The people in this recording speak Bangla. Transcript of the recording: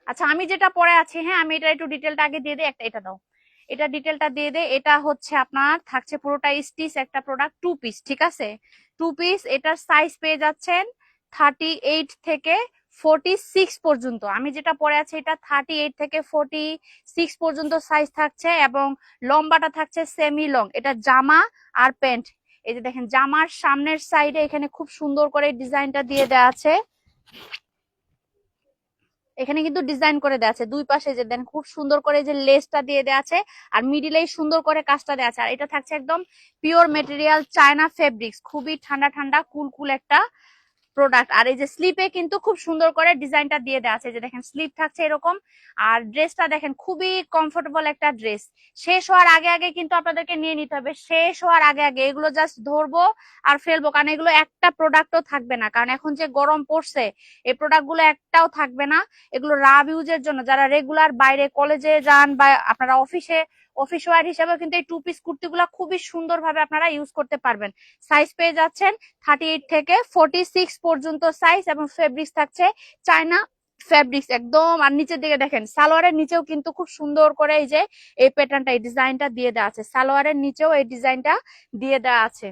আচ্ছা আমি যেটা পরে আছি, হ্যাঁ আমি এটা একটু ডিটেলটা আগে দিয়ে দিই, একটা এটা দাও, এটা ডিটেলটা দিয়ে দে। এটা হচ্ছে আপনার থাকছে পুরোটা স্টিচ একটা প্রোডাক্ট, 2 পিস, ঠিক আছে? 2 পিস, এটার সাইজ পেয়ে যাচ্ছেন 38 থেকে 46 পর্যন্ত। আমি যেটা পরে আছি এটা 38 থেকে 46 পর্যন্ত সাইজ থাকছে, এবং লম্বাটা থাকছে সেমি লং। এটা জামা আর প্যান্ট। এই যে দেখেন জামার সামনের সাইডে এখানে খুব সুন্দর করে ডিজাইনটা দিয়ে দেওয়া আছে, এখানে কিন্তু ডিজাইন করে দেওয়া আছে দুই পাশে, যে দেন খুব সুন্দর করে যে লেসটা দিয়ে দেওয়া আছে, আর মিডিলেই সুন্দর করে কাজটা দেওয়া আছে। আর এটা থাকছে একদম পিওর মেটেরিয়াল চায়না ফেব্রিক্স, খুবই ঠান্ডা ঠান্ডা কুল একটা প্রোডাক্ট। আর এই যে স্লিপে কিন্তু খুব সুন্দর করে ডিজাইনটা দিয়ে দেওয়া আছে, যে দেখেন স্লিপ থাকছে এরকম। আর ড্রেসটা দেখেন খুবই কমফোর্টেবল একটা ড্রেস। শেষ হওয়ার আগে আগে কিন্তু আপনাদেরকে নিয়ে নিতে হবে, শেষ হওয়ার আগে আগে এগুলো জাস্ট ধরবো আর ফেলবো, কারণ এগুলো একটা প্রোডাক্টও থাকবে না, কারণ এখন যে গরম পড়ছে এই প্রোডাক্ট গুলো একটাও থাকবে না। এগুলো রাব ইউজের জন্য, যারা রেগুলার বাইরে কলেজে যান বা আপনারা অফিস ওয়্যার হিসেবে কিন্তু এই 2 পিস কুর্তি গুলা খুবই সুন্দর ভাবে আপনারা ইউজ করতে পারবেন। সাইজ পেয়ে যাচ্ছেন 38 থেকে 46 পর্যন্ত সাইজ, এবং ফেব্রিক্স থাকছে চায়না ফেব্রিক্স একদম। আর নিচের দিকে দেখেন সালোয়ারের নিচেও কিন্তু খুব সুন্দর করে এই যে এই প্যাটার্নটা, এই ডিজাইনটা দিয়ে দেওয়া আছে, সালোয়ারের নিচেও এই ডিজাইনটা দিয়ে দেওয়া আছে।